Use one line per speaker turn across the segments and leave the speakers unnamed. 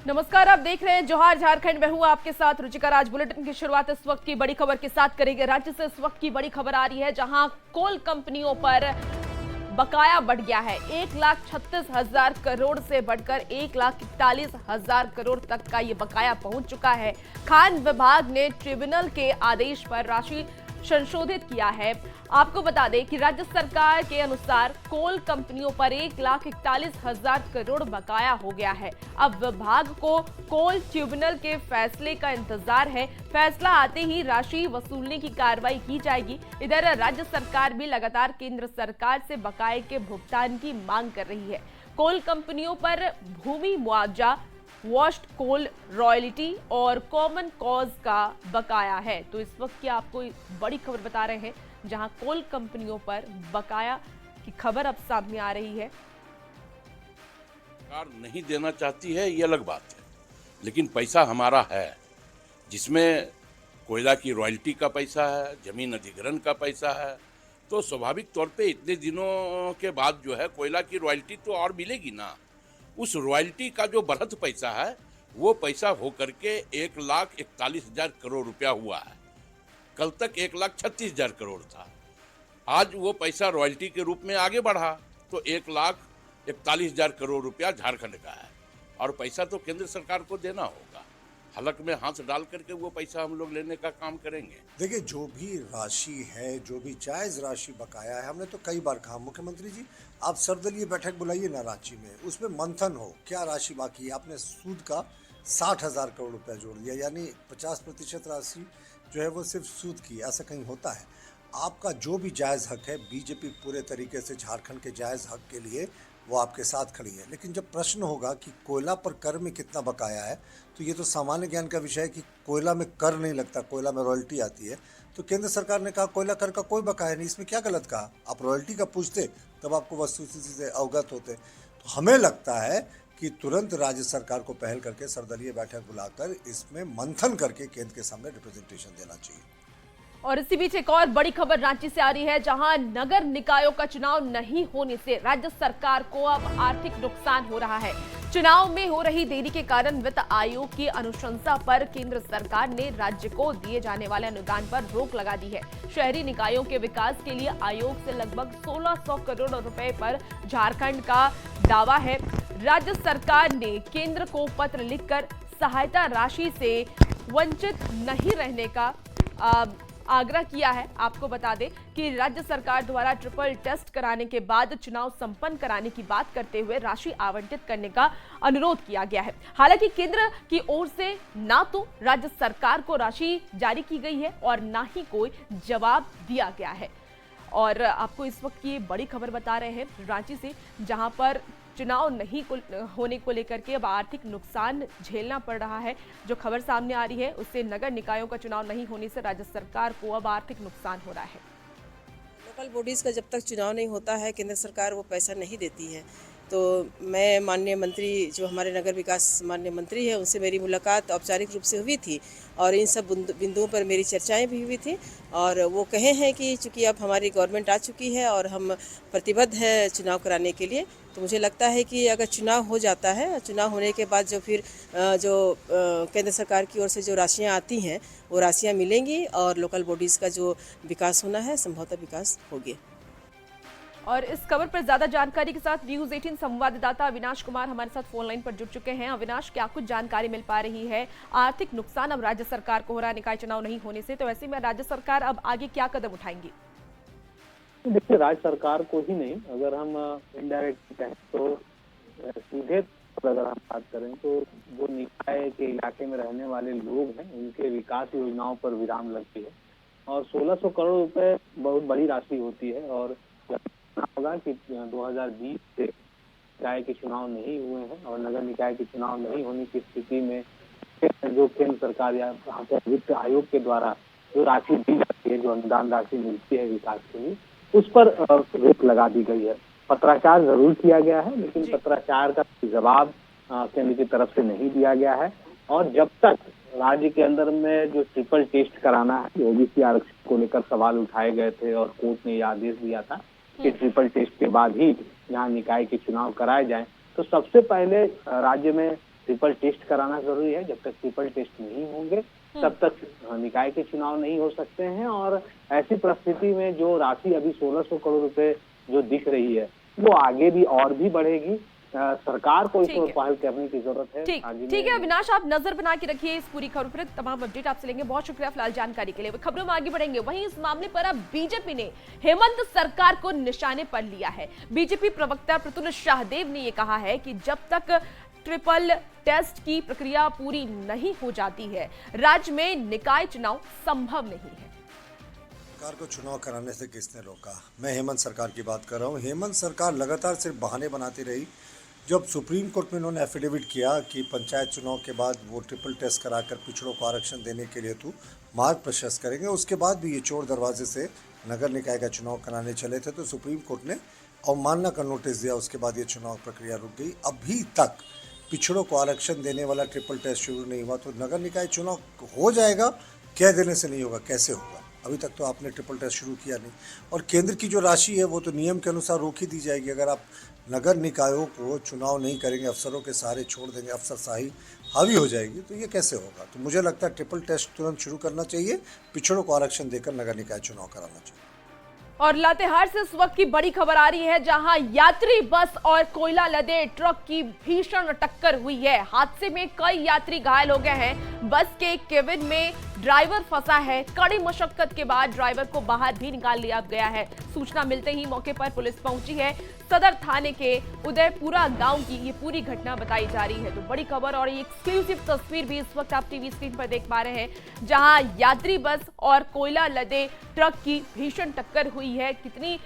नमस्कार, आप देख रहे हैं जोहार झारखंड। मैं हूं आपके साथ रुचिका। आज बुलेटिन की शुरुआत इस वक्त की बड़ी खबर के साथ करेंगे। राज्य से इस वक्त की बड़ी खबर आ रही है, जहां कोल कंपनियों पर बकाया बढ़ गया है। 1,36,000 करोड़ से बढ़कर 1,41,000 करोड़ तक का ये बकाया पहुंच चुका है। खान विभाग ने ट्रिब्यूनल के आदेश पर राशि संशोधित किया है। आपको बता दें कि राज्य सरकार के अनुसार कोल कंपनियों पर 1,41,000 करोड़ बकाया हो गया है। अब विभाग को कोल ट्रिब्यूनल के फैसले का इंतजार है। फैसला आते ही राशि वसूलने की कार्रवाई की जाएगी। इधर राज्य सरकार भी लगातार केंद्र सरकार से बकाये के भुगतान की मांग कर रही है। कोल कंपनियों पर भूमि मुआवजा, वॉश्ड कोल रॉयल्टी और कॉमन कॉज का बकाया है। तो इस वक्त की आपको बड़ी खबर बता रहे हैं, जहां कोल कंपनियों पर बकाया की खबर अब सामने आ रही है।
सरकार नहीं देना चाहती है, ये अलग बात है, लेकिन पैसा हमारा है, जिसमें कोयला की रॉयल्टी का पैसा है, जमीन अधिग्रहण का पैसा है। तो स्वाभाविक तौर पे इतने दिनों के बाद जो है कोयला की रॉयल्टी तो और मिलेगी ना। उस रॉयल्टी का जो बढ़त पैसा है, वो पैसा हो करके 1,41,000 करोड़ रुपया हुआ है। कल तक 1,36,000 करोड़ था। आज वो पैसा रॉयल्टी के रूप में आगे बढ़ा तो 1,41,000 करोड़ रुपया झारखंड का है, और पैसा तो केंद्र सरकार को देना होगा। हलक में हाथ डाल करके वो पैसा हम लोग लेने का काम करेंगे।
देखिए, जो भी राशि है, जो भी जायज राशि बकाया है, हमने तो कई बार कहा मुख्यमंत्री जी आप सर्वदलीय बैठक बुलाइए ना रांची में, उसमें मंथन हो क्या राशि बाकी है। आपने सूद का 60,000 करोड़ रुपया जोड़ दिया, यानी 50% राशि जो है वो सिर्फ सूद की। ऐसा कहीं होता है? आपका जो भी जायज़ हक है, बीजेपी पूरे तरीके से झारखंड के जायज़ हक के लिए वो आपके साथ खड़ी है। लेकिन जब प्रश्न होगा कि कोयला पर कर में कितना बकाया है, तो ये तो सामान्य ज्ञान का विषय है कि कोयला में कर नहीं लगता, कोयला में रॉयल्टी आती है। तो केंद्र सरकार ने कहा कोयला कर का कोई बकाया नहीं, इसमें क्या गलत कहा? आप रॉयल्टी का पूछते तब आपको वस्तुस्थिति से अवगत होते। तो हमें लगता है कि तुरंत राज्य सरकार को पहल करके सर्वदलीय बैठक बुलाकर इसमें मंथन करके केंद्र के सामने रिप्रेजेंटेशन देना चाहिए।
और इसी बीच एक और बड़ी खबर रांची से आ रही है, जहां नगर निकायों का चुनाव नहीं होने से राज्य सरकार को अब आर्थिक नुकसान हो रहा है। चुनाव में हो रही देरी के कारण वित्त आयोग की अनुशंसा पर केंद्र सरकार ने राज्य को दिए जाने वाले अनुदान पर रोक लगा दी है। शहरी निकायों के विकास के लिए आयोग से लगभग 1,600 करोड़ रुपए पर झारखंड का दावा है। राज्य सरकार ने केंद्र को पत्र लिखकर सहायता राशि से वंचित नहीं रहने का आग्रह किया है। आपको बता दें कि राज्य सरकार द्वारा ट्रिपल टेस्ट कराने के बाद चुनाव संपन्न कराने की बात करते हुए राशि आवंटित करने का अनुरोध किया गया है। हालांकि केंद्र की ओर से ना तो राज्य सरकार को राशि जारी की गई है और ना ही कोई जवाब दिया गया है। और आपको इस वक्त की बड़ी खबर बता रहे हैं रांची से, जहां पर चुनाव नहीं होने को लेकर के अब आर्थिक नुकसान झेलना पड़ रहा है। जो खबर सामने आ रही है उससे नगर निकायों का चुनाव नहीं होने से राज्य सरकार को अब आर्थिक नुकसान हो रहा है।
लोकल बॉडीज़ का जब तक चुनाव नहीं होता है, केंद्र सरकार वो पैसा नहीं देती है। तो मैं माननीय मंत्री, जो हमारे नगर विकास माननीय मंत्री है, उनसे मेरी मुलाकात औपचारिक रूप से हुई थी और इन सब बिंदुओं पर मेरी चर्चाएं भी हुई थी। और वो कहे हैं कि चूँकि अब हमारी गवर्नमेंट आ चुकी है और हम प्रतिबद्ध है चुनाव कराने के लिए, तो मुझे लगता है कि अगर चुनाव हो जाता है, चुनाव होने के बाद जो फिर केंद्र सरकार की ओर से जो राशियाँ आती हैं वो राशियाँ मिलेंगी और लोकल बॉडीज़ का जो विकास होना है संभवतः विकास होगी।
और इस खबर पर ज्यादा जानकारी के साथ न्यूज़ 18 संवाददाता अविनाश कुमार हमारे साथ फोन लाइन पर जुड़ चुके हैं। अविनाश, क्या कुछ जानकारी मिल पा रही है? आर्थिक नुकसान अब राज्य सरकार को हो रहा है निकाय चुनाव नहीं होने से, तो ऐसे में राज्य सरकार अब आगे क्या कदम उठाएंगी?
देखिए, राज्य सरकार को ही नहीं, अगर हम इनडायरेक्ट कहें तो सीधे अगर हम बात करें तो जो निकाय के इलाके में रहने वाले लोग हैं उनके विकास योजनाओं पर विराम लगती है। और 1,600 करोड़ रुपए बहुत बड़ी राशि होती है। और होगा कि 2020 से निकाय के चुनाव नहीं हुए हैं और नगर निकाय के चुनाव नहीं होने की स्थिति में जो केंद्र सरकार या वित्त आयोग के द्वारा जो राशि दी जाती है, जो अनुदान राशि मिलती है विकास के लिए, उस पर रोक लगा दी गई है। पत्राचार जरूर किया गया है, लेकिन पत्राचार का जवाब केंद्र की तरफ से नहीं दिया गया है। और जब तक राज्य के अंदर में जो ट्रिपल टेस्ट कराना है, ओबीसी आरक्षण को लेकर सवाल उठाए गए थे और कोर्ट ने यह आदेश दिया था कि ट्रिपल टेस्ट के बाद ही यहाँ निकाय के चुनाव कराए जाएं, तो सबसे पहले राज्य में ट्रिपल टेस्ट कराना जरूरी है। जब तक ट्रिपल टेस्ट नहीं होंगे तब तक निकाय के चुनाव नहीं हो सकते हैं। और ऐसी परिस्थिति में जो राशि अभी 1600 करोड़ रुपए जो दिख रही है वो आगे भी और भी बढ़ेगी। सरकार को इसमें पहल करने की जरूरत है।
ठीक है अविनाश, आप नजर बना के रखिए इस पूरी खबर पर, तमाम अपडेट आपसे लेंगे। बहुत शुक्रिया फिलहाल जानकारी के लिए। खबरों में आगे बढ़ेंगे। वहीं इस मामले पर अब बीजेपी ने हेमंत सरकार को निशाने पर लिया है। बीजेपी प्रवक्ता प्रतुल शाहदेव ने यह कहा है कि जब तक ट्रिपल टेस्ट की प्रक्रिया पूरी नहीं हो जाती है, राज्य में निकाय चुनाव संभव नहीं है।
सरकार को चुनाव कराने से किसने रोका? मैं हेमंत सरकार की बात कर रहा हूँ। हेमंत सरकार लगातार सिर्फ बहाने बनाती रही। जब सुप्रीम कोर्ट में उन्होंने एफिडेविट किया कि पंचायत चुनाव के बाद वो ट्रिपल टेस्ट कराकर पिछड़ों को आरक्षण देने के लिए हेतु मार्ग प्रशस्त करेंगे, उसके बाद भी ये चोर दरवाजे से नगर निकाय का चुनाव कराने चले थे, तो सुप्रीम कोर्ट ने अवमानना का नोटिस दिया। उसके बाद ये चुनाव प्रक्रिया रुक गई। अभी तक पिछड़ों को आरक्षण देने वाला ट्रिपल टेस्ट शुरू नहीं हुआ, तो नगर निकाय चुनाव हो जाएगा, कह देने से नहीं होगा, कैसे होगा? अभी तक तो आपने ट्रिपल टेस्ट शुरू किया नहीं। और केंद्र की जो राशि है वो तो नियम के अनुसार रोक ही दी जाएगी। अगर आप नगर निकायों को चुनाव नहीं करेंगे, अफसरों के सहारे छोड़ देंगे, अफसरशाही हावी हो जाएगी, तो ये कैसे होगा? तो मुझे लगता है ट्रिपल टेस्ट तुरंत शुरू करना चाहिए, पिछड़ों को आरक्षण देकर नगर निकाय चुनाव कराना चाहिए।
और लातेहार से इस वक्त की बड़ी खबर आ रही है, जहां यात्री बस और कोयला लदे ट्रक की भीषण टक्कर हुई है। हादसे में कई यात्री घायल हो गए हैं। बस के केबिन में ड्राइवर फंसा है। कड़ी मशक्कत के बाद ड्राइवर को बाहर भी निकाल लिया गया है। सूचना मिलते ही मौके पर पुलिस पहुंची है। सदर थाने के उदयपुरा गांव की ये पूरी घटना बताई जा रही है। तो बड़ी खबर और ये एक्सक्लूसिव तस्वीर भी इस वक्त आप टीवी स्क्रीन पर देख पा रहे हैं, जहां यात्री बस और कोयला लदे ट्रक की भीषण टक्कर हुई है। कितनी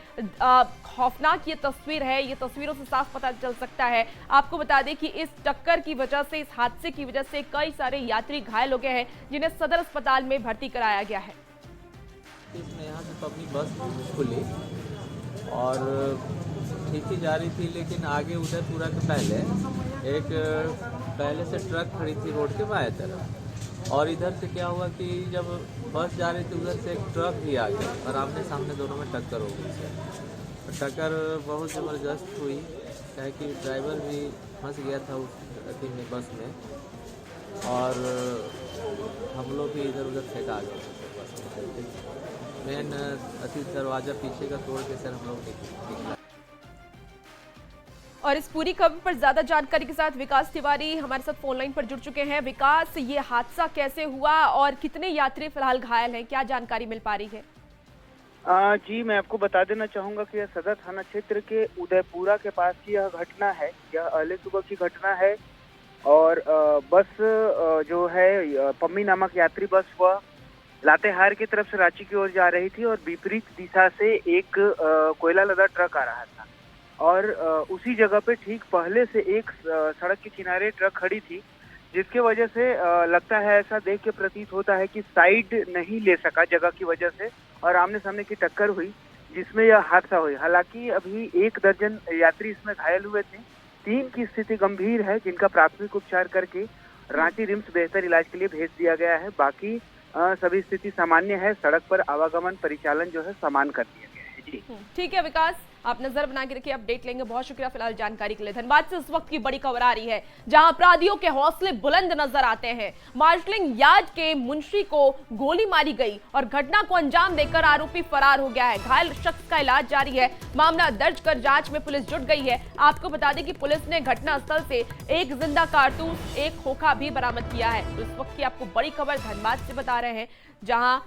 खौफनाक ये तस्वीर है, ये तस्वीरों से साफ पता चल सकता है। आपको बता दें कि इस टक्कर की वजह से, इस हादसे की वजह से कई सारे यात्री घायल हो गए हैं, जिन्हें सदर अस्पताल में भर्ती कराया गया है।
इसमें यहाँ से पब्लिक बस खुली और ठीक ही जा रही थी, लेकिन आगे उदयपुरा के पहले से ट्रक खड़ी थी रोड के बाएं तरफ। और इधर से क्या हुआ कि जब बस जा रही थी उधर से एक ट्रक भी आ गया और आमने सामने दोनों में टक्कर हो गई। टक्कर बहुत ज़बरदस्त हुई, क्या कि ड्राइवर भी फंस गया था उस बस में और हम लोग भी इधर उधर फेंका गए बस में। मेन अतिथि दरवाज़ा पीछे का तोड़ के सर हम लोग निकला।
और इस पूरी खबर पर ज्यादा जानकारी के साथ विकास तिवारी हमारे साथ फोन लाइन पर जुड़ चुके हैं। विकास, ये हादसा कैसे हुआ और कितने यात्री फिलहाल घायल हैं, क्या जानकारी मिल पा रही है?
जी, मैं आपको बता देना चाहूंगा कि यह सदर थाना क्षेत्र के उदयपुरा के पास की यह घटना है। यह अहले सुबह की घटना है और बस जो है पम्मी नामक यात्री बस वह लातेहार की तरफ से रांची की ओर जा रही थी और विपरीत दिशा से एक कोयला लदा ट्रक आ रहा था और उसी जगह पे ठीक पहले से एक सड़क के किनारे ट्रक खड़ी थी, जिसके वजह से लगता है, ऐसा देख के प्रतीत होता है कि साइड नहीं ले सका जगह की वजह से और आमने सामने की टक्कर हुई, जिसमें यह हादसा हुई। हालांकि अभी 1 दर्जन यात्री इसमें घायल हुए थे। 3 की स्थिति गंभीर है, जिनका प्राथमिक उपचार करके रांची रिम्स बेहतर इलाज के लिए भेज दिया गया है। बाकी सभी स्थिति सामान्य है। सड़क पर आवागमन परिचालन जो है समान कर दिया गया है। जी
ठीक है विकास, आप नजर बना के रखिए, अपडेट लेंगे। बहुत शुक्रिया फिलहाल जानकारी के लिए। धनबाद से इस वक्त की बड़ी खबर आ रही है, जहां अपराधियों के हौसले बुलंद नजर आते हैं। मार्शलिंग यार्ड के मुंशी को गोली मारी गई और घटना को अंजाम देकर आरोपी फरार हो गया है। घायल शख्स का इलाज जारी है। मामला दर्ज कर जांच में पुलिस जुट गई है। आपको बता दें कि पुलिस ने घटनास्थल से एक जिंदा कारतूस, एक खोखा भी बरामद किया है। तो इस वक्त की आपको बड़ी खबर धनबाद से बता रहे हैं, जहां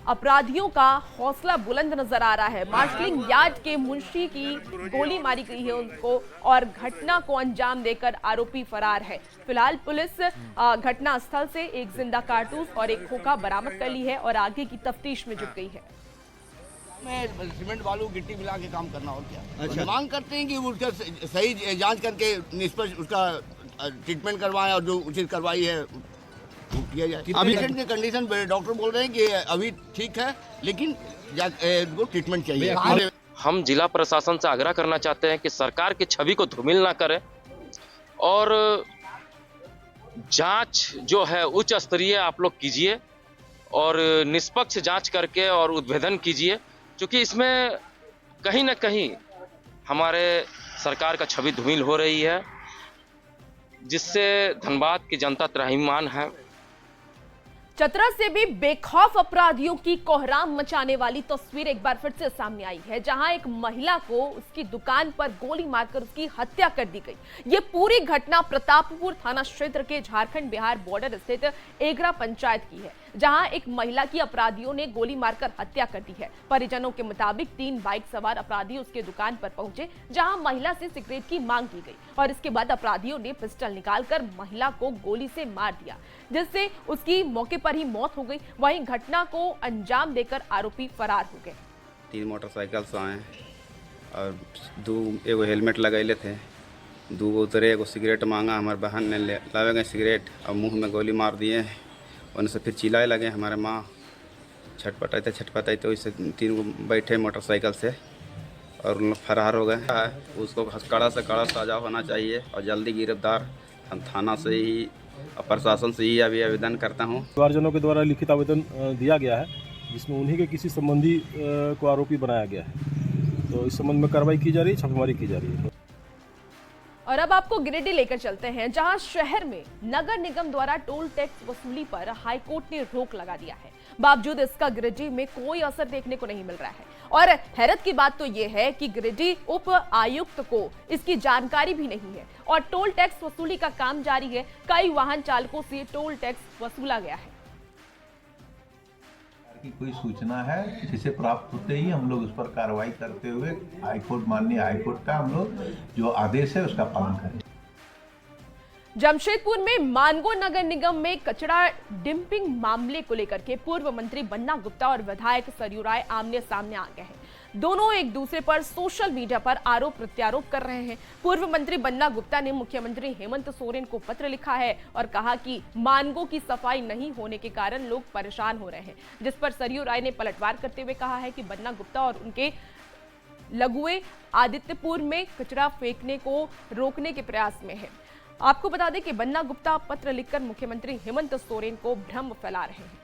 अपराधियों का हौसला बुलंद नजर आ रहा है। मार्शलिंग यार्ड के मुंशी की गोली मारी गई है उनको और घटना को अंजाम देकर आरोपी फरार है। फिलहाल पुलिस घटनास्थल से एक जिंदा कारतूस और एक खोखा बरामद कर ली है और आगे की तफ्तीश में जुट गई है।
में सीमेंट बालू गिट्टी मिला के काम करना और क्या। अच्छा। मांग करते हैं कि उसका सही जांच करके निष्पक्ष उसका ट्रीटमेंट करवाएं और जो उचित कार्रवाई है किया जाए। अभी पेशेंट की कंडीशन डॉक्टर बोल रहे हैं कि अभी ठीक है, लेकिन वो ट्रीटमेंट चाहिए।
हम जिला प्रशासन से आग्रह करना चाहते हैं कि सरकार की छवि को धूमिल ना करें और जांच जो है उच्च स्तरीय आप लोग कीजिए और निष्पक्ष जांच करके और उद्भेदन कीजिए, क्योंकि इसमें कहीं ना कहीं हमारे सरकार का छवि धूमिल हो रही है। जिससे धनबाद की जनता त्राहिमाम है।
चतरा से भी बेखौफ अपराधियों की कोहराम मचाने वाली तस्वीर एक बार फिर से सामने आई है, जहां एक महिला को उसकी दुकान पर गोली मारकर उसकी हत्या कर दी गई। ये पूरी घटना प्रतापपुर थाना क्षेत्र के झारखंड बिहार बॉर्डर स्थित एगरा पंचायत की है, जहां एक महिला की अपराधियों ने गोली मारकर हत्या कर दी है। परिजनों के मुताबिक 3 बाइक सवार अपराधी उसके दुकान पर पहुंचे, जहां महिला से सिगरेट की मांग की गई और इसके बाद अपराधियों ने पिस्टल निकालकर महिला को गोली से मार दिया, जिससे उसकी मौके पर ही मौत हो गई। वहीं घटना को अंजाम देकर आरोपी फरार हो गए।
3 मोटरसाइकिल से आए और 2 एगो हेलमेट लगैले थे, 2 उतरे, एगो सिगरेट मांगा, हमारे बहन ने लावे गए सिगरेट और मुंह में गोली मार दिए। उनसे से फिर चिल्लाए लगे, हमारे माँ छटपटाते वैसे 3 गो बैठे मोटरसाइकिल से और उन लोग फरार हो गए। उसको कड़ा से कड़ा सजा होना चाहिए और जल्दी गिरफ्तार। हम थाना से ही और प्रशासन से ही अभी आवेदन करता हूँ।
परिवारजनों के द्वारा लिखित आवेदन दिया गया है, जिसमें उन्हीं के किसी संबंधी को आरोपी बनाया गया है। तो इस संबंध में कार्रवाई की जा रही है, छापेमारी की जा रही है।
और अब आपको गिरिडीह लेकर चलते हैं, जहां शहर में नगर निगम द्वारा टोल टैक्स वसूली पर हाईकोर्ट ने रोक लगा दिया है। बावजूद इसका गिरिडीह में कोई असर देखने को नहीं मिल रहा है और हैरत की बात तो यह है कि गिरिडीह उप आयुक्त को इसकी जानकारी भी नहीं है और टोल टैक्स वसूली का काम जारी है। कई वाहन चालकों से टोल टैक्स वसूला गया है।
की कोई सूचना है जिसे प्राप्त होते ही हम लोग उस पर कार्रवाई करते हुए हाईकोर्ट, माननीय हाईकोर्ट का हम लोग जो आदेश है उसका पालन करें।
जमशेदपुर में मानगो नगर निगम में कचरा डंपिंग मामले को लेकर के पूर्व मंत्री बन्ना गुप्ता और विधायक सरयू राय आमने सामने आ गए हैं। दोनों एक दूसरे पर सोशल मीडिया पर आरोप प्रत्यारोप कर रहे हैं। पूर्व मंत्री बन्ना गुप्ता ने मुख्यमंत्री हेमंत सोरेन को पत्र लिखा है और कहा कि मानगो की सफाई नहीं होने के कारण लोग परेशान हो रहे हैं, जिस पर सरयू राय ने पलटवार करते हुए कहा है कि बन्ना गुप्ता और उनके लघुए आदित्यपुर में कचरा फेंकने को रोकने के प्रयास में है। आपको बता दें कि बन्ना गुप्ता पत्र लिखकर मुख्यमंत्री हेमंत सोरेन को भ्रम फैला रहे हैं।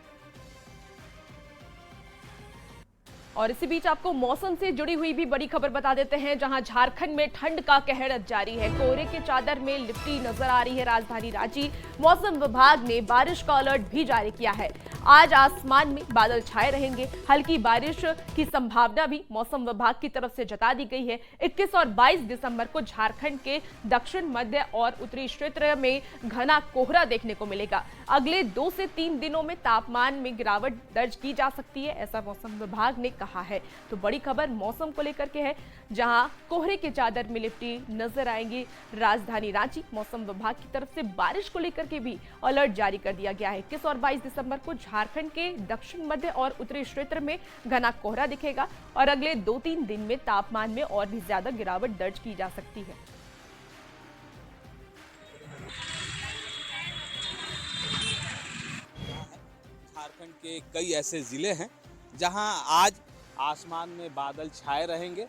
और इसी बीच आपको मौसम से जुड़ी हुई भी बड़ी खबर बता देते हैं, जहां झारखंड में ठंड का कहर जारी है। कोहरे के चादर में लिपटी नजर आ रही है राजधानी रांची। मौसम विभाग ने बारिश का अलर्ट भी जारी किया है। आज आसमान में बादल छाए रहेंगे। हल्की बारिश की संभावना भी मौसम विभाग की तरफ से जता दी गई है। 21 और 22 दिसंबर को झारखंड के दक्षिण मध्य और उत्तरी क्षेत्र में घना कोहरा देखने को मिलेगा। अगले 2 से 3 दिनों में तापमान में गिरावट दर्ज की जा सकती है, ऐसा मौसम विभाग ने कहा है। तो बड़ी खबर मौसम को लेकर के है, जहां कोहरे के चादर में लिपटी नजर आएंगी राजधानी रांची। मौसम विभाग की तरफ से बारिश को लेकर के भी अलर्ट जारी कर दिया गया है। 21 और 22 दिसंबर को झारखंड के दक्षिण मध्य और उत्तरी क्षेत्र में घना कोहरा दिखेगा और अगले 2-3 दिन में तापमान में और भी ज्यादा गिरावट दर्ज की जा सकती है।
झारखंड के कई ऐसे जिले हैं जहां आज आसमान में बादल छाए रहेंगे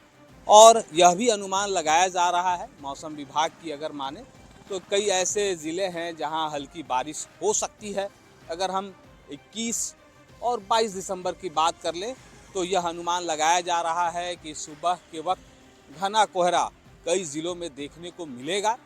और यह भी अनुमान लगाया जा रहा है मौसम विभाग की अगर माने तो कई ऐसे ज़िले हैं जहां हल्की बारिश हो सकती है। अगर हम 21 और 22 दिसंबर की बात कर लें तो यह अनुमान लगाया जा रहा है कि सुबह के वक्त घना कोहरा कई ज़िलों में देखने को मिलेगा।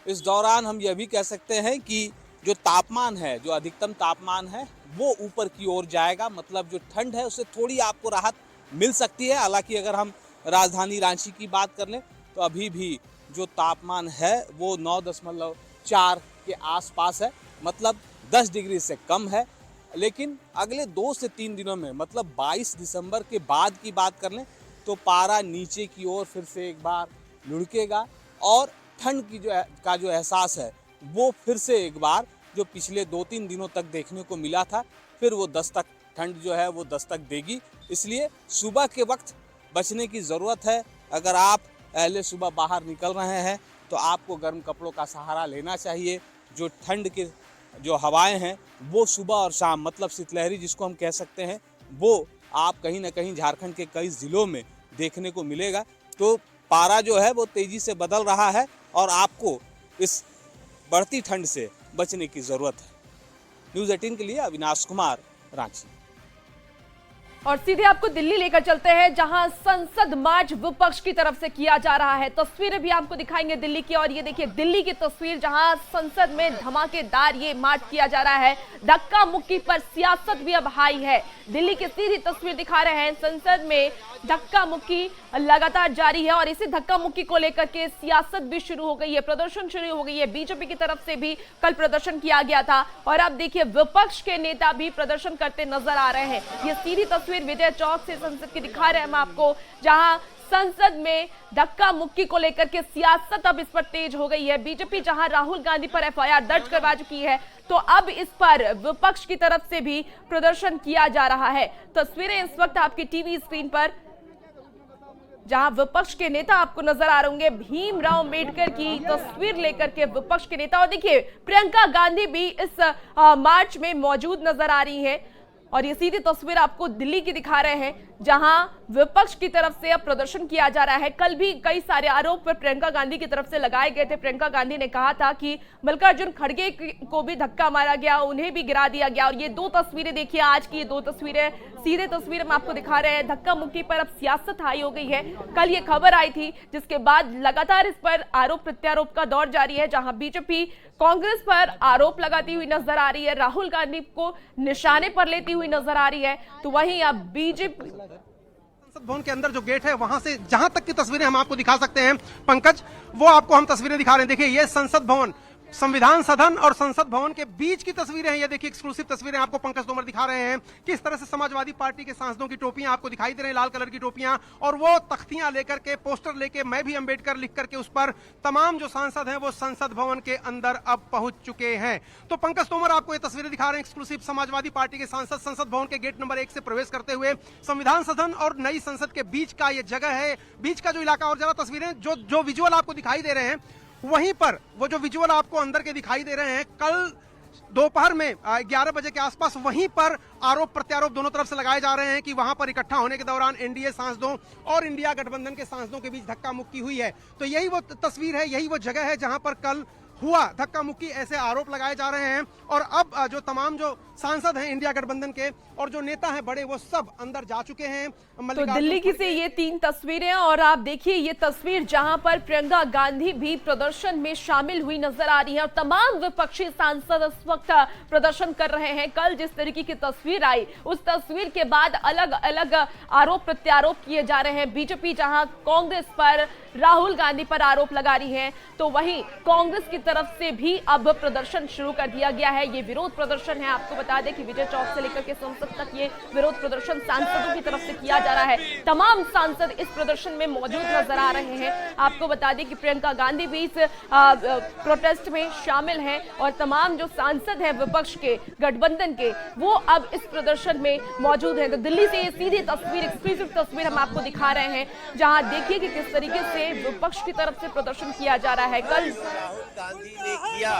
इस दौरान हम यह भी कह सकते हैं कि जो तापमान है, जो अधिकतम तापमान है वो ऊपर की ओर जाएगा, मतलब जो ठंड है उससे थोड़ी आपको राहत मिल सकती है। हालांकि अगर हम राजधानी रांची की बात कर लें तो अभी भी जो तापमान है वो 9.4 के आसपास है, मतलब 10 डिग्री से कम है। लेकिन अगले 2 से 3 दिनों में, मतलब 22 दिसंबर के बाद की बात कर लें तो पारा नीचे की ओर फिर से एक बार लुढ़केगा और ठंड की जो एहसास है वो फिर से एक बार जो पिछले 2-3 दिनों तक देखने को मिला था, फिर वो दस्तक, ठंड जो है वो दस्तक देगी। इसलिए सुबह के वक्त बचने की ज़रूरत है। अगर आप पहले सुबह बाहर निकल रहे हैं तो आपको गर्म कपड़ों का सहारा लेना चाहिए। जो ठंड के जो हवाएं हैं वो सुबह और शाम, मतलब शीतलहरी जिसको हम कह सकते हैं, वो आप कहीं ना कहीं झारखंड के कई ज़िलों में देखने को मिलेगा। तो पारा जो है वो तेज़ी से बदल रहा है और आपको इस बढ़ती ठंड से बचने की ज़रूरत है। न्यूज़ 18 के लिए अविनाश कुमार, रांची।
और सीधे आपको दिल्ली लेकर चलते हैं, जहां संसद मार्च विपक्ष की तरफ से किया जा रहा है। तस्वीरें भी आपको दिखाएंगे दिल्ली की, और ये देखिए दिल्ली की तस्वीर, जहां संसद में धमाकेदार ये मार्च किया जा रहा है। धक्का मुक्की पर सियासत भी अब हाई है। दिल्ली की सीधी तस्वीर दिखा रहे हैं। संसद में धक्का मुक्की लगातार जारी है और इसी धक्का मुक्की को लेकर के सियासत भी शुरू हो गई है, प्रदर्शन शुरू हो गई है। बीजेपी की तरफ से भी कल प्रदर्शन किया गया था और अब देखिए विपक्ष के नेता भी प्रदर्शन करते नजर आ रहे हैं। ये सीधी तस्वीर विजय चौक से संसद की दिखा रहे हैं हम आपको, जहां संसद में धक्का मुक्की को लेकर के सियासत अब इस पर तेज हो गई है। बीजेपी जहां राहुल गांधी पर एफआईआर दर्ज करवा चुकी है, तो अब इस पर विपक्ष की तरफ से भी प्रदर्शन किया जा रहा है। तस्वीरें इस वक्त आपकी टीवी स्क्रीन पर, जहां विपक्ष के नेता आपको नजर आ रहे होंगे। भीमराव अंबेडकर की तस्वीर लेकर के विपक्ष के नेता, और देखिए प्रियंका गांधी भी इस मार्च में मौजूद नजर आ रही है। और ये सीधी तस्वीर आपको दिल्ली की दिखा रहे हैं, जहां विपक्ष की तरफ से अब प्रदर्शन किया जा रहा है। कल भी कई सारे आरोप पर प्रियंका गांधी की तरफ से लगाए गए थे। प्रियंका गांधी ने कहा था कि मल्लिकार्जुन खड़गे को भी धक्का मारा गया, उन्हें भी गिरा दिया गया। और ये दो तस्वीरें देखिए, आज की ये दो तस्वीरें, सीधे तस्वीर हम आपको दिखा रहे हैं। धक्का मुक्की पर अब सियासत हाई हो गई है। कल ये खबर आई थी, जिसके बाद लगातार इस पर आरोप प्रत्यारोप का दौर जारी है, जहां बीजेपी कांग्रेस पर आरोप लगाती हुई नजर आ रही है, राहुल गांधी को निशाने पर लेती हुई नजर आ रही है। तो वहीं अब बीजेपी
संसद भवन के अंदर जो गेट है, वहां से जहां तक की तस्वीरें हम आपको दिखा सकते हैं पंकज, वो आपको हम तस्वीरें दिखा रहे हैं। देखिए ये संसद भवन, संविधान सदन और संसद भवन के बीच की तस्वीरें हैं। ये देखिए एक्सक्लूसिव तस्वीरें आपको पंकज तोमर दिखा रहे हैं। किस तरह से समाजवादी पार्टी के सांसदों की टोपियां आपको दिखाई दे रही हैं, लाल कलर की टोपियां, और वो तख्तियां लेकर के, पोस्टर लेके, मैं भी अंबेडकर लिख करके उस पर तमाम जो सांसद हैं वो संसद भवन के अंदर अब पहुंच चुके हैं। तो पंकज तोमर आपको ये तस्वीरें दिखा रहे हैं एक्सक्लूसिव, समाजवादी पार्टी के सांसद संसद भवन के गेट नंबर 1 से प्रवेश करते हुए। संविधान सदन और नई संसद के बीच का ये जगह है, बीच का जो इलाका। और जरा तस्वीरें जो विजुअल आपको दिखाई दे रहे हैं, वहीं पर वो जो विजुअल आपको अंदर के दिखाई दे रहे हैं, कल दोपहर में 11 बजे के आसपास वहीं पर आरोप प्रत्यारोप दोनों तरफ से लगाए जा रहे हैं कि वहां पर इकट्ठा होने के दौरान एनडीए सांसदों और इंडिया गठबंधन के सांसदों के बीच धक्का मुक्की हुई है। तो यही वो तस्वीर है, यही वो जगह है जहां पर कल हुआ धक्का मुक्की, ऐसे आरोप लगाए जा रहे हैं। और अब जो तमाम जो सांसद हैं इंडिया गठबंधन के और जो नेता हैं बड़े, वो सब अंदर जा चुके हैं।
तो दिल्ली की से ये 3 तस्वीरें, और आप देखिए ये तस्वीर जहां पर प्रियंका गांधी भी प्रदर्शन में शामिल हुई नजर आ रही है और तमाम विपक्षी सांसद इस वक्त प्रदर्शन कर रहे हैं। कल जिस तरीके की तस्वीर आई, उस तस्वीर के बाद अलग अलग आरोप प्रत्यारोप किए जा रहे हैं। बीजेपी जहां कांग्रेस पर, राहुल गांधी पर आरोप लगा रही है, तो वहीं कांग्रेस की तरफ से भी अब प्रदर्शन शुरू कर दिया गया है। ये विरोध प्रदर्शन है। आपको बता दें कि विजय चौक से लेकर के संसद तक ये विरोध प्रदर्शन सांसदों की तरफ से किया जा रहा है। तमाम सांसद इस प्रदर्शन में मौजूद नजर आ रहे हैं। आपको बता दें कि प्रियंका गांधी भी इस प्रोटेस्ट में शामिल हैं और तमाम जो सांसद हैं विपक्ष के, गठबंधन के, वो अब इस प्रदर्शन में मौजूद हैं। तो दिल्ली से ये सीधी तस्वीर, एक्सक्लूसिव तस्वीर हम आपको दिखा रहे हैं, जहां देखिए कि किस तरीके से विपक्ष की तरफ से प्रदर्शन किया जा रहा है। कल
राहुल गांधी ने किया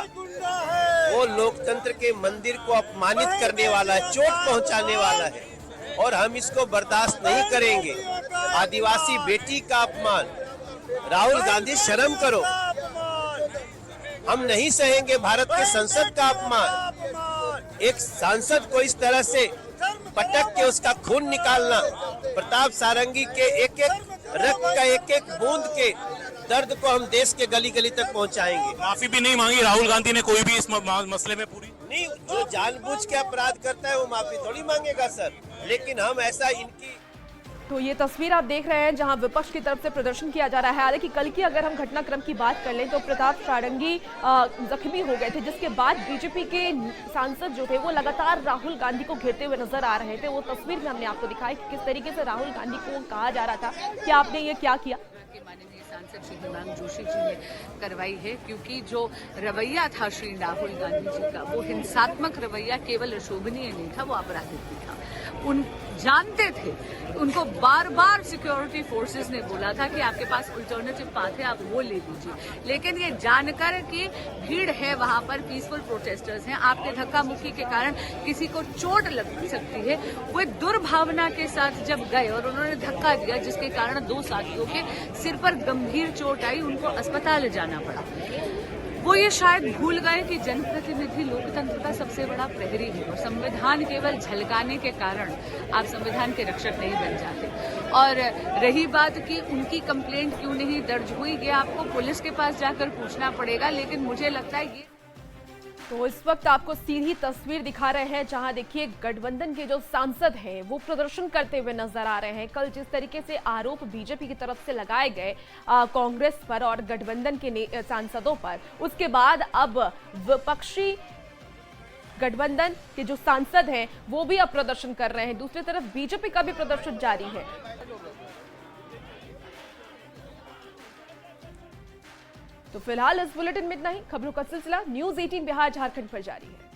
वो लोकतंत्र के मंदिर को अपमानित करने वाला है, चोट पहुंचाने वाला है, और हम इसको बर्दाश्त नहीं करेंगे। आदिवासी बेटी का अपमान, राहुल गांधी शर्म करो। हम नहीं सहेंगे भारत के संसद का अपमान। एक सांसद को इस तरह से पटक के उसका खून निकालना, प्रताप सारंगी के एक एक रक्त का एक एक बूंद के दर्द को हम देश के गली गली तक पहुंचाएंगे।
माफी भी नहीं मांगी राहुल गांधी ने कोई भी इस मसले में पूरी
नहीं। जो जानबूझ के अपराध करता है वो माफी थोड़ी मांगेगा सर, लेकिन हम ऐसा इनकी।
तो ये तस्वीर आप देख रहे हैं जहां विपक्ष की तरफ से प्रदर्शन किया जा रहा है। हालांकि कल की अगर हम घटनाक्रम की बात कर लें तो प्रताप सारंगी जख्मी हो गए थे, जिसके बाद बीजेपी के सांसद जो थे वो लगातार राहुल गांधी को घेरते हुए नजर आ रहे थे। वो तस्वीर में हमने आपको दिखाई कि किस तरीके से राहुल गांधी को कहा जा रहा था कि आपने ये क्या किया।
माननीय सांसद श्री हिमांशु जोशी जी ने करवाई है, क्योंकि जो रवैया था श्री राहुल गांधी जी का, वो हिंसात्मक रवैया केवल अशोभनीय नहीं था, वो आपराधिक भी था। उन जानते थे, उनको बार बार सिक्योरिटी फोर्सेस ने बोला था कि आपके पास अल्टरनेटिव पाथ है, आप वो ले लीजिए। लेकिन ये जानकर कि भीड़ है वहां पर, पीसफुल प्रोटेस्टर्स हैं, आपके धक्का मुक्की के कारण किसी को चोट लग सकती है, वो दुर्भावना के साथ जब गए और उन्होंने धक्का दिया, जिसके कारण 2 साथियों के सिर पर गंभीर चोट आई, उनको अस्पताल जाना पड़ा। वो ये शायद भूल गए कि जनप्रतिनिधि लोकतंत्र का सबसे बड़ा प्रहरी है और संविधान केवल झलकाने के कारण आप संविधान के रक्षक नहीं बन जाते। और रही बात कि उनकी कंप्लेंट क्यों नहीं दर्ज हुई, ये आपको पुलिस के पास जाकर पूछना पड़ेगा, लेकिन मुझे लगता है ये
तो इस वक्त आपको सीधी तस्वीर दिखा रहे हैं जहां देखिए गठबंधन के जो सांसद हैं वो प्रदर्शन करते हुए नजर आ रहे हैं। कल जिस तरीके से आरोप बीजेपी की तरफ से लगाए गए कांग्रेस पर और गठबंधन के सांसदों पर, उसके बाद अब विपक्षी गठबंधन के जो सांसद हैं वो भी अब प्रदर्शन कर रहे हैं। दूसरी तरफ बीजेपी का भी प्रदर्शन जारी है। तो फिलहाल इस बुलेटिन में इतना ही। खबरों का सिलसिला न्यूज़ 18 बिहार झारखंड पर जारी है।